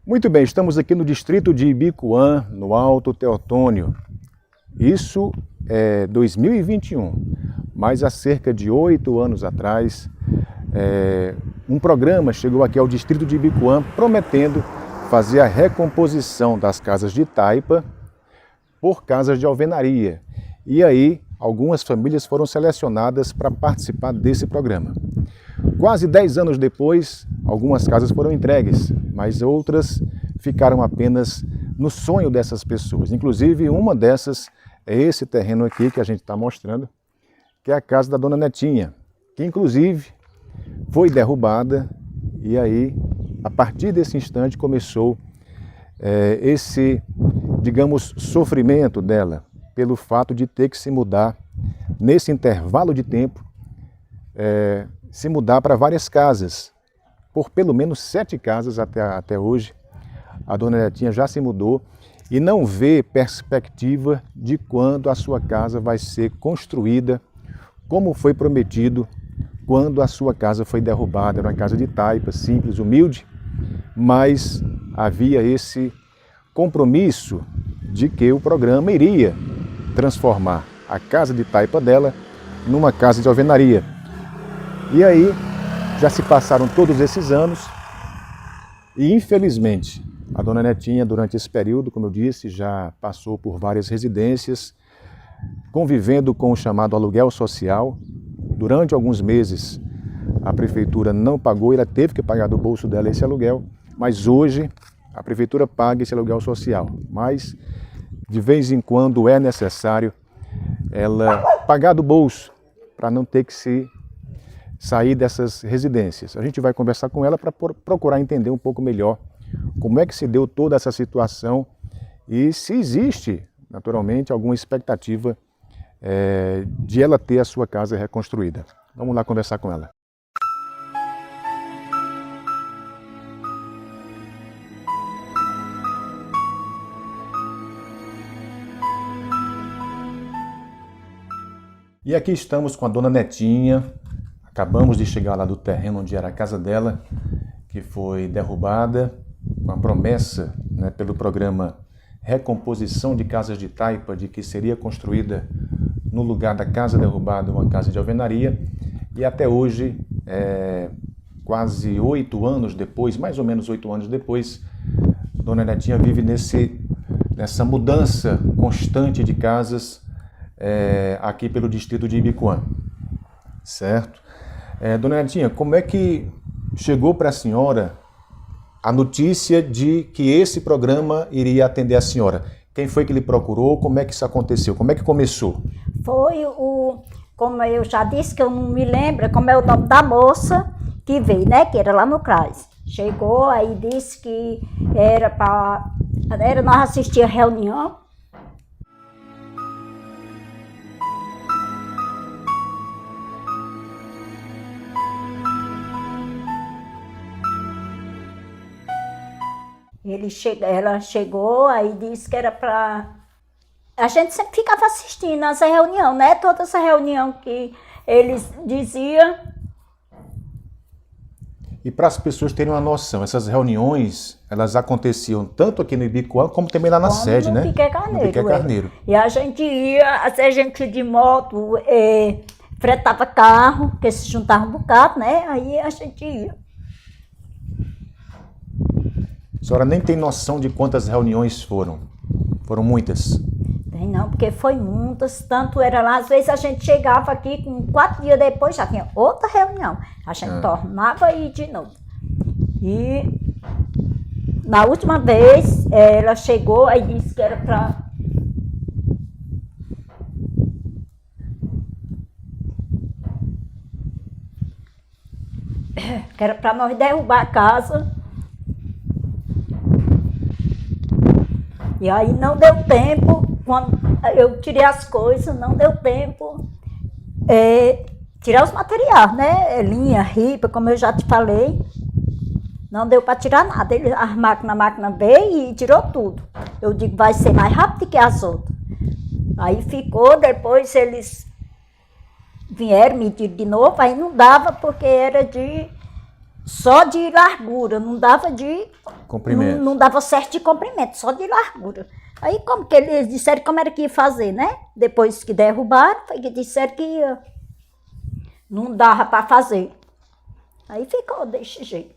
Muito bem, estamos aqui no distrito de Ibicoã, no Alto Teotônio. Isso é 2021, mas há cerca de 8 anos atrás, um programa chegou aqui ao distrito de Ibicoã prometendo fazer a recomposição das casas de taipa por casas de alvenaria. E aí, algumas famílias foram selecionadas para participar desse programa. Quase 10 anos depois, algumas casas foram entregues, mas outras ficaram apenas no sonho dessas pessoas. Inclusive, uma dessas é esse terreno aqui que a gente está mostrando, que é a casa da Dona Netinha, que inclusive foi derrubada e aí, a partir desse instante, começou esse, digamos, sofrimento dela, pelo fato de ter que se mudar, nesse intervalo de tempo, se mudar para várias casas. Por pelo menos 7 casas até hoje, a Dona Netinha já se mudou e não vê perspectiva de quando a sua casa vai ser construída, como foi prometido quando a sua casa foi derrubada. Era uma casa de taipa, simples, humilde, mas havia esse compromisso de que o programa iria transformar a casa de taipa dela numa casa de alvenaria. E aí, já se passaram todos esses anos e, infelizmente, a Dona Netinha, durante esse período, como eu disse, já passou por várias residências, convivendo com o chamado aluguel social. Durante alguns meses, a prefeitura não pagou, ela teve que pagar do bolso dela esse aluguel, mas hoje a prefeitura paga esse aluguel social. Mas, de vez em quando, é necessário ela pagar do bolso para não ter que sair dessas residências. A gente vai conversar com ela para procurar entender um pouco melhor como é que se deu toda essa situação e se existe, naturalmente, alguma expectativa de ela ter a sua casa reconstruída. Vamos lá conversar com ela. E aqui estamos com a Dona Netinha. Acabamos de chegar lá do terreno onde era a casa dela, que foi derrubada, com a promessa, pelo programa Recomposição de Casas de Taipa, de que seria construída no lugar da casa derrubada uma casa de alvenaria. E até hoje, quase 8 anos depois, mais ou menos 8 anos depois, Dona Netinha vive nessa mudança constante de casas aqui pelo distrito de Ibicoã, certo? Dona Netinha, como é que chegou para a senhora a notícia de que esse programa iria atender a senhora? Quem foi que lhe procurou? Como é que isso aconteceu? Como é que começou? Foi como eu já disse, que eu não me lembro, como é o nome da moça que veio, que era lá no CRAS. Chegou, aí disse que nós assistia a reunião. Ela chegou, aí disse que era para... A gente sempre ficava assistindo essa reunião, toda essa reunião que eles diziam. E para as pessoas terem uma noção, essas reuniões, elas aconteciam tanto aqui no Ibicoã, como também lá na sede, no Piquet Carneiro. No Piquet Carneiro. E a gente ia, a gente de moto, fretava carro, que se juntava um bocado, aí a gente ia. A senhora nem tem noção de quantas reuniões foram? Foram muitas? Tem não, porque foi muitas, tanto era lá, às vezes a gente chegava aqui, 4 dias depois já tinha outra reunião. A gente tornava a ir de novo. E na última vez, ela chegou e disse que era para... que era para nós derrubar a casa. E aí não deu tempo, quando eu tirei as coisas, não deu tempo tirar os materiais, linha, ripa, como eu já te falei, não deu para tirar nada. A máquina veio e tirou tudo. Eu digo, vai ser mais rápido que as outras. Aí ficou, depois eles vieram medir de novo, aí não dava porque era de só de largura, não dava de Comprimento. não dava certo de comprimento, só de largura. Aí como que eles disseram como era que ia fazer, né? Depois que derrubaram, foi que disseram que ia, não dava para fazer. Aí ficou desse jeito.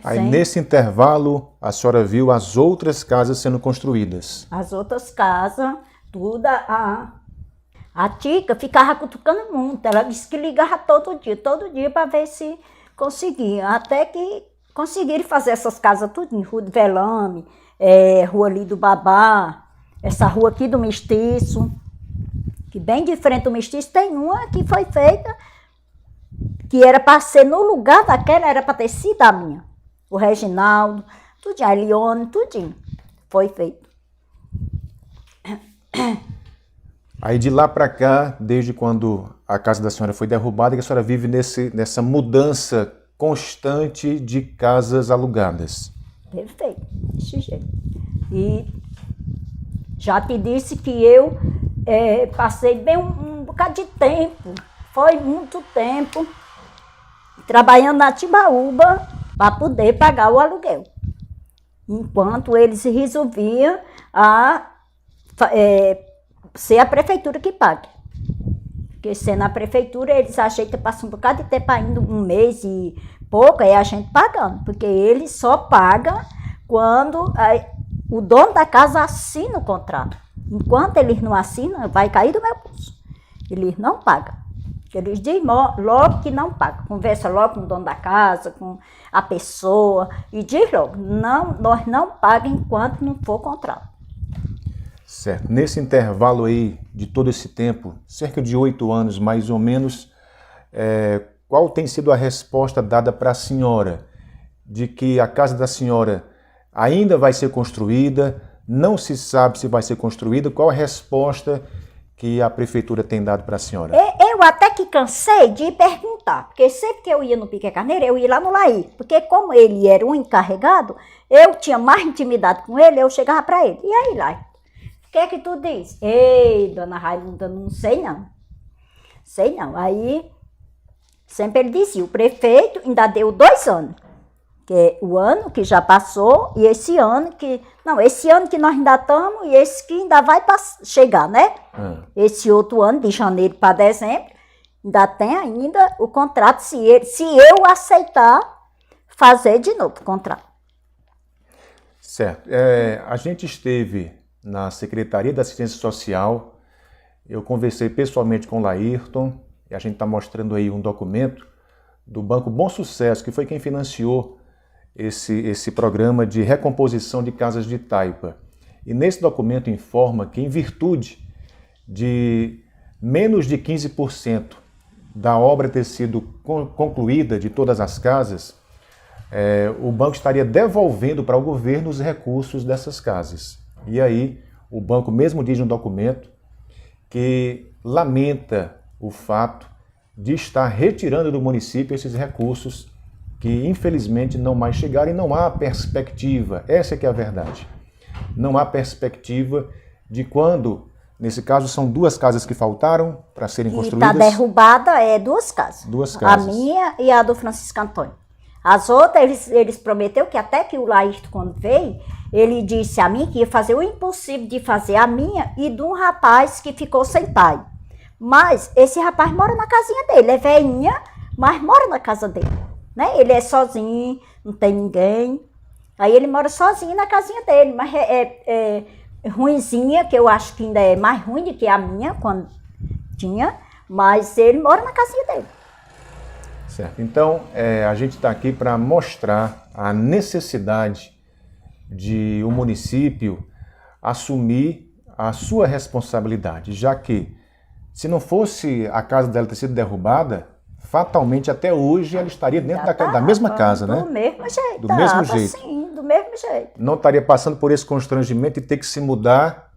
Aí nesse intervalo a senhora viu as outras casas sendo construídas. As outras casas, tudo, a Tica ficava cutucando muito. Ela disse que ligava todo dia para ver se conseguia. Até que conseguiram fazer essas casas tudo em Rua de Velame, Rua ali do Babá, essa rua aqui do Mestiço, que bem de frente do Mestiço tem uma que foi feita, que era para ser no lugar daquela, era para ter sido a minha. O Reginaldo, tudinho, a Elione, tudinho. Foi feito. Aí de lá para cá, desde quando a casa da senhora foi derrubada, que a senhora vive nessa mudança constante de casas alugadas. Perfeito, desse jeito. E já te disse que eu passei bem um bocado de tempo, foi muito tempo, trabalhando na Timbaúba para poder pagar o aluguel. Enquanto eles resolviam ser a prefeitura que pague. Porque sendo a prefeitura, eles ajeitam, passam um bocado de tempo ainda, um mês e pouco, é a gente pagando. Porque eles só pagam quando o dono da casa assina o contrato. Enquanto eles não assinam, vai cair do meu bolso. Eles não pagam. Eles dizem logo que não pagam. Conversa logo com o dono da casa, com a pessoa, e diz logo, não, nós não pagamos enquanto não for contrato. Certo. Nesse intervalo aí, de todo esse tempo, cerca de 8 anos mais ou menos, qual tem sido a resposta dada para a senhora de que a casa da senhora ainda vai ser construída, não se sabe se vai ser construída? Qual a resposta que a prefeitura tem dado para a senhora? Eu até que cansei de perguntar, porque sempre que eu ia no Pique Carneiro, eu ia lá no Laí, porque como ele era o encarregado, eu tinha mais intimidade com ele, eu chegava para ele. E aí, Laí, o que é que tu diz? Ei, dona Raimunda, não sei não. Sei não. Aí, sempre ele dizia, o prefeito ainda deu 2 anos. Que é o ano que já passou e esse ano que... Não, esse ano que nós ainda estamos e esse que ainda vai chegar, né? Esse outro ano, de janeiro para dezembro, ainda tem ainda o contrato, se eu aceitar fazer de novo o contrato. Certo. A gente esteve na Secretaria da Assistência Social, eu conversei pessoalmente com o Laírton, e a gente está mostrando aí um documento do Banco Bom Sucesso, que foi quem financiou esse programa de recomposição de casas de taipa. E nesse documento informa que, em virtude de menos de 15% da obra ter sido concluída de todas as casas, o banco estaria devolvendo para o governo os recursos dessas casas. E aí, o banco mesmo diz no documento que lamenta o fato de estar retirando do município esses recursos que, infelizmente, não mais chegaram e não há perspectiva. Essa é que é a verdade. Não há perspectiva de quando, nesse caso, são 2 casas que faltaram para serem construídas. Está derrubada, 2 casas. 2 casas. A minha e a do Francisco Antônio. As outras, eles prometeu que até que o Laírton, quando veio, ele disse a mim que ia fazer o impossível de fazer a minha e de um rapaz que ficou sem pai. Mas esse rapaz mora na casinha dele, é velhinha, mas mora na casa dele. Né? Ele é sozinho, não tem ninguém. Aí ele mora sozinho na casinha dele, mas é ruinzinha, que eu acho que ainda é mais ruim do que a minha, quando tinha, mas ele mora na casinha dele. Certo. Então, a gente está aqui para mostrar a necessidade de o município assumir a sua responsabilidade, já que, se não fosse a casa dela ter sido derrubada, fatalmente até hoje ela estaria dentro da mesma casa, né? Do mesmo jeito. Do mesmo jeito. Sim, do mesmo jeito. Não estaria passando por esse constrangimento e ter que se mudar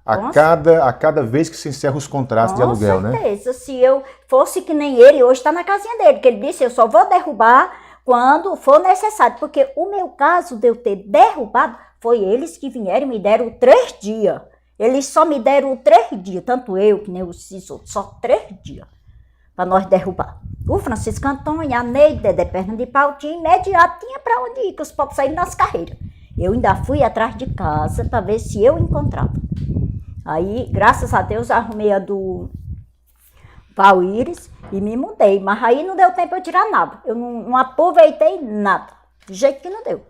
a cada vez que se encerra os contratos de aluguel, né? Com certeza. Se eu fosse que nem ele, hoje está na casinha dele, que ele disse, eu só vou derrubar quando for necessário. Porque o meu caso de eu ter derrubado, foi eles que vieram e me deram 3 dias. Eles só me deram 3 dias, tanto eu que nem o Cícero, só 3 dias para nós derrubar. O Francisco Antônio, a Neide, Dedé Perna de Pau, tinha imediato, tinha para onde ir, que os pobres saíram nas carreiras. Eu ainda fui atrás de casa para ver se eu encontrava. Aí, graças a Deus, arrumei a do Pau Íris e me mudei. Mas aí não deu tempo eu tirar nada. Eu não aproveitei nada. De jeito que não deu.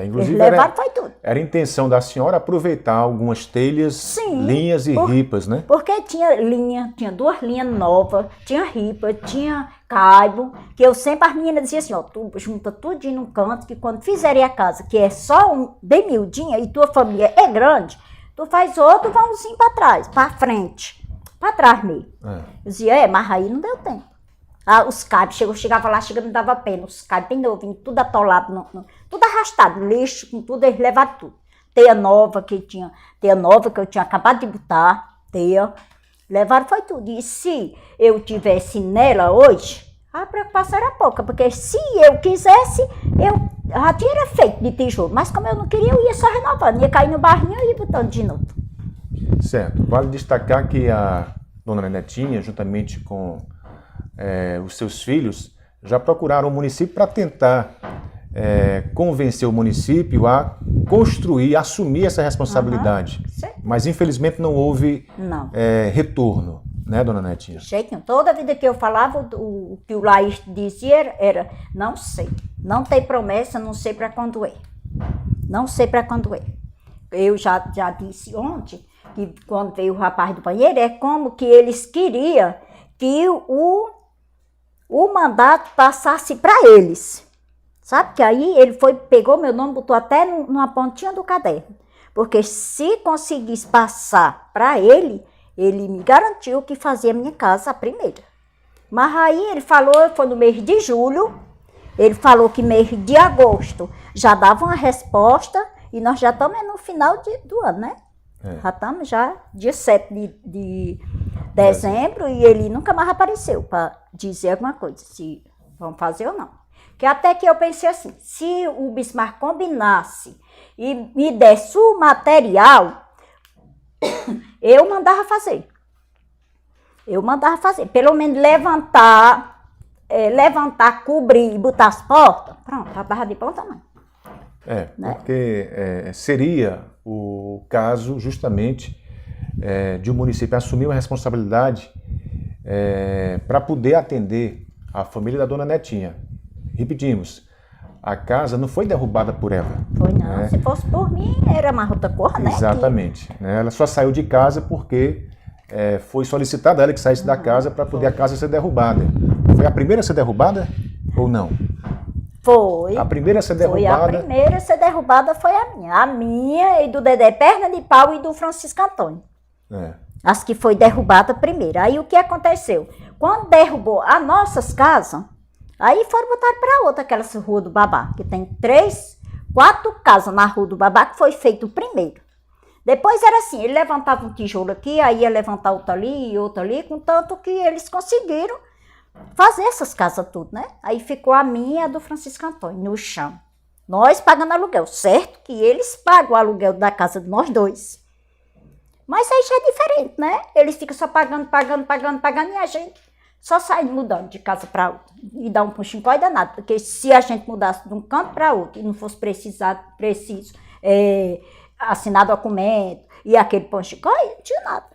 Inclusive eles levaram, foi tudo. Era a intenção da senhora aproveitar algumas telhas, Sim, linhas e ripas, né? Porque tinha linha, tinha 2 linhas novas, tinha ripa, tinha caibo, que eu sempre, as meninas diziam assim, ó, tu junta tudo num canto, que quando fizerem a casa, que é só bem miudinha, e tua família é grande, tu faz outro vãozinho para trás, para frente, para trás mesmo. Eu dizia, mas aí não deu tempo. Os caibos, chegava lá, me dava pena, os caibos bem novinhos, tudo atolado, tudo arrastado, lixo, com tudo, eles levaram tudo. Teia nova que eu tinha acabado de botar, levaram foi tudo. E se eu tivesse nela hoje, a preocupação era pouca, porque se eu quisesse, eu já tinha feito de tijolo, mas como eu não queria, eu ia só renovando, ia cair no barrinho e ia botando de novo. Certo. Vale destacar que a dona Netinha, juntamente com os seus filhos, já procuraram o município para tentar convencer o município a construir, assumir essa responsabilidade. Mas infelizmente não houve retorno, né, dona Netinha? De jeito nenhum. Toda vida que eu falava, o que o Laís dizia era, não sei, não tem promessa, não sei para quando é. Não sei para quando é. Eu já disse ontem que quando veio o rapaz do banheiro, é como que eles queriam que o mandato passasse para eles. Sabe? Que aí ele pegou meu nome, botou até numa pontinha do caderno. Porque se conseguisse passar para ele, ele me garantiu que fazia a minha casa a primeira. Mas aí ele falou, foi no mês de julho, ele falou que mês de agosto já dava uma resposta, e nós já estamos no final do ano, né? Já estamos dia 7 de dezembro, e ele nunca mais apareceu para dizer alguma coisa, se vão fazer ou não. Que até que eu pensei assim, se o Bismarck combinasse e me desse o material, eu mandava fazer. Pelo menos levantar, cobrir e botar as portas, pronto, já estava de bom tamanho. Porque seria o caso justamente de um município assumir uma responsabilidade para poder atender a família da dona Netinha. Repetimos, a casa não foi derrubada por ela. Foi não, né? Se fosse por mim era mais outra cor, né? Exatamente. Ela só saiu de casa porque foi solicitada ela que saísse da casa para poder a casa ser derrubada. Foi a primeira a ser derrubada ou não? Foi. A primeira a ser derrubada? A primeira a ser derrubada foi a minha. A minha e do Dedé Perna de Pau e do Francisco Antônio. As que foi derrubada primeiro. Aí o que aconteceu? Quando derrubou as nossas casas, aí foram botar para outra, aquela Rua do Babá, que tem 3, 4 casas na Rua do Babá, que foi feito o primeiro. Depois era assim, ele levantava um tijolo aqui, aí ia levantar outro ali e outro ali, contanto que eles conseguiram fazer essas casas tudo, né? Aí ficou a minha e a do Francisco Antônio, no chão. Nós pagando aluguel, certo que eles pagam o aluguel da casa de nós dois. Mas aí já é diferente, né? Eles ficam só pagando, e a gente só sai mudando de casa para outra. E dá um puxinho e danado, porque se a gente mudasse de um canto para outro e não fosse preciso assinar documento e aquele ponchicói, não tinha nada,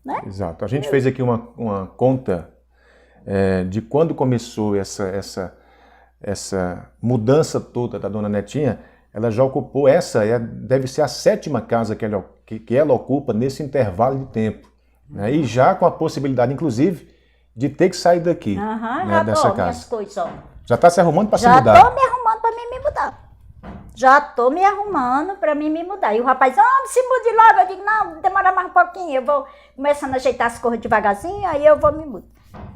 né? Exato. A gente fez aqui uma conta de quando começou essa mudança toda da dona Netinha. Ela já ocupou, deve ser a 7ª casa que ela ocupa nesse intervalo de tempo. Né? E já com a possibilidade, inclusive, de ter que sair daqui, né, dessa casa. Minhas coisas, ó. Já está se arrumando para se mudar? Já estou me arrumando para mim me mudar. Já estou me arrumando para mim me mudar. E o rapaz, se mude logo. Eu digo, não, demora mais um pouquinho. Eu vou começando a ajeitar as coisas devagarzinho, aí eu vou me mudar.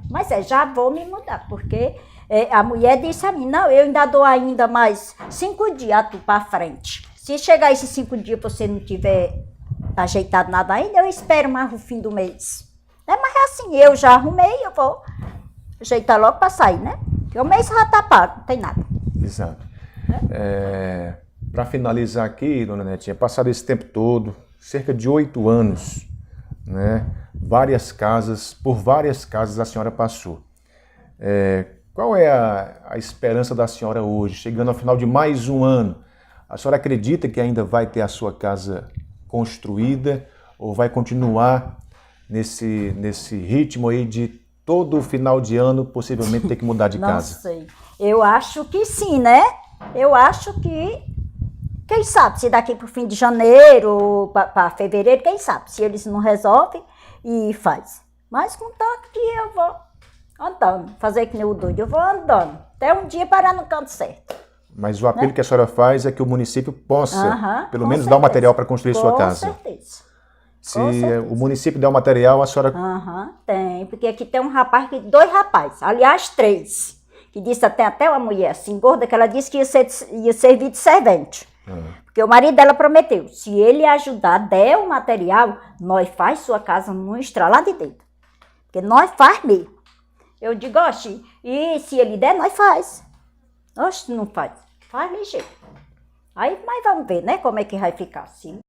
Mas já vou me mudar, porque a mulher disse a mim, não, eu ainda dou ainda mais 5 dias para frente. Se chegar esses 5 dias e você não tiver ajeitado nada ainda, eu espero mais o fim do mês. Mas é assim, eu já arrumei, eu vou ajeitar logo para sair, né? Porque o mês já está pago, não tem nada. Exato. Para finalizar aqui, dona Netinha, passado esse tempo todo, cerca de 8 anos, né? Por várias casas a senhora passou. Qual é a esperança da senhora hoje, chegando ao final de mais um ano? A senhora acredita que ainda vai ter a sua casa construída ou vai continuar nesse ritmo aí de todo final de ano possivelmente ter que mudar de casa? Não sei. Eu acho que sim, né? Eu acho que, quem sabe, se daqui para o fim de janeiro, para fevereiro, quem sabe, se eles não resolvem e faz. Mas contanto que eu vou andando, fazer que nem o doido, eu vou andando, até um dia parar no canto certo. Mas o apelo que a senhora faz é que o município possa, pelo menos, certeza. dar o material para construir sua Com casa. certeza. Se o município der o material, a senhora... Tem, porque aqui tem um rapaz, dois rapazes, aliás, três, que disse até uma mulher assim, gorda, que ela disse que ia servir de servente. Porque o marido dela prometeu, se ele ajudar, der o material, nós faz sua casa num estralar de dedo. Porque nós faz mesmo. Eu digo, oxe, e se ele der, nós faz. Oxe, não faz. Faz ligeiro. Aí, mas vamos ver, né, como é que vai ficar assim.